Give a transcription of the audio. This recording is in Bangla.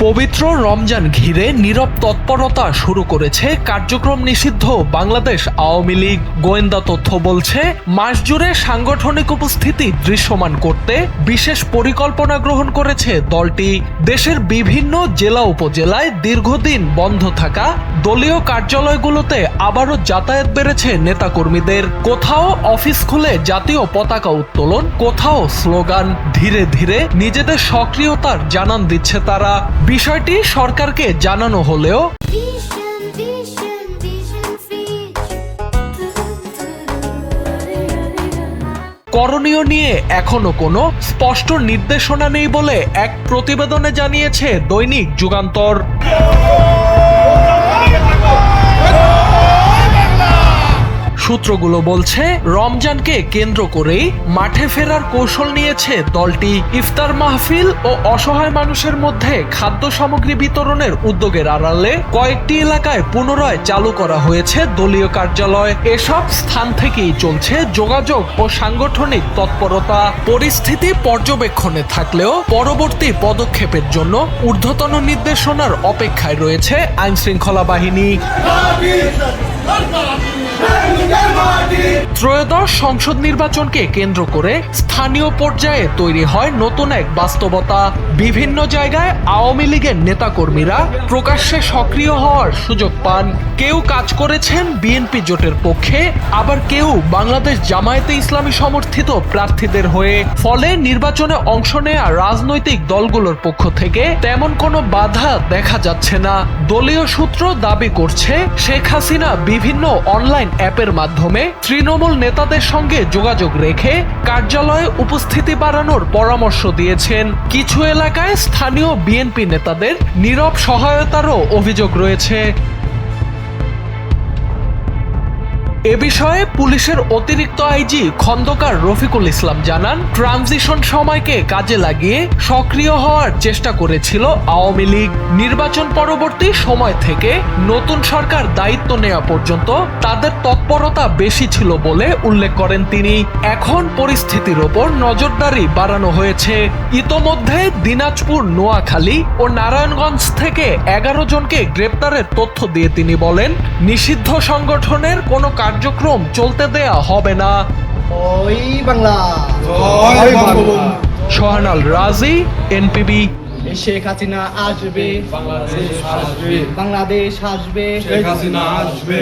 পবিত্র রমজান ঘিরে নীরব তৎপরতা শুরু করেছে কার্যক্রম নিষিদ্ধ বাংলাদেশ আওয়ামী লীগ। গোয়েন্দা তথ্য বলছে, মাস জুড়ে সাংগঠনিক উপস্থিতি দৃশ্যমান করতে বিশেষ পরিকল্পনা গ্রহণ করেছে দলটি। দেশের বিভিন্ন জেলা উপজেলায় দীর্ঘদিন বন্ধ থাকা দলীয় কার্যালয়গুলোতে আবারও যাতায়াত বেড়েছে নেতাকর্মীদের। কোথাও অফিস খুলে জাতীয় পতাকা উত্তোলন, কোথাও স্লোগান। ধীরে ধীরে নিজেদের সক্রিয়তার জানান দিচ্ছে তারা। বিষয়টি সরকারকে জানানো হলেও করণীয় নিয়ে এখনো কোনো স্পষ্ট নির্দেশনা নেই বলে এক প্রতিবেদনে জানিয়েছে দৈনিক যুগান্তর। সূত্রগুলো বলছে, রমজানকে কেন্দ্র করেই মাঠে ফেরার কৌশল নিয়েছে দলটি। ইফতার মাহফিল ও অসহায় মানুষের মধ্যে খাদ্য সামগ্রী বিতরণের উদ্যোগের আড়ালে কয়েকটি এলাকায় পুনরায় চালু করা হয়েছে দলীয় কার্যালয়। এসব স্থান থেকেই চলছে যোগাযোগ ও সাংগঠনিক তৎপরতা। পরিস্থিতি পর্যবেক্ষণে থাকলেও পরবর্তী পদক্ষেপের জন্য ঊর্ধ্বতন নির্দেশনার অপেক্ষায় রয়েছে আইনশৃঙ্খলা বাহিনী। ত্রয়োদশ সংসদ নির্বাচনকে কেন্দ্র করে স্থানীয় পর্যায়ে তৈরি হয় নতুন এক বাস্তবতা। বিভিন্ন জায়গায় আওয়ামী লীগের নেতাকর্মীরা প্রকাশ্যে সক্রিয় হওয়ার সুযোগ পান। কেউ কাজ করেছেন বিএনপি জোটের পক্ষে, আবার কেউ বাংলাদেশ জামায়াতে ইসলামী সমর্থিত প্রার্থীদের হয়ে। ফলে নির্বাচনে অংশ নেয়া রাজনৈতিক দলগুলোর পক্ষ থেকে তেমন কোনো বাধা দেখা যাচ্ছে না। দলীয় সূত্র দাবি করছে, শেখ হাসিনা বিভিন্ন অনলাইন অ্যাপের মাধ্যমে তৃণমূল নেতাদের সঙ্গে যোগাযোগ রেখে কার্যালয়ে উপস্থিতি বাড়ানোর পরামর্শ দিয়েছেন। কিছু এলাকায় স্থানীয় বিএনপি নেতাদের নীরব সহায়তারও অভিযোগ রয়েছে। এ বিষয়ে পুলিশের অতিরিক্ত আইজি খন্দকার রফিকুল ইসলাম জানান, ট্রানজিশন সময়কে কাজে লাগিয়ে সক্রিয় হওয়ার চেষ্টা করেছিল আওয়ামী লীগ। নির্বাচন পরবর্তী সময় থেকে নতুন সরকার দায়িত্ব নেওয়া পর্যন্ত তাদের তৎপরতা বেশি ছিল বলে উল্লেখ করেন তিনি। এখন পরিস্থিতির ওপর নজরদারি বাড়ানো হয়েছে। ইতোমধ্যে দিনাজপুর, নোয়াখালী ও নারায়ণগঞ্জ থেকে 11 জনকে গ্রেপ্তারের তথ্য দিয়ে তিনি বলেন, নিষিদ্ধ সংগঠনের কোনো কার্যক্রম চলতে দেয়া হবে না। সোহানাল রাজি, এনপিবি। শেখ হাসিনা আসবে, বাংলাদেশ আসবে, শেখ হাসিনা আসবে।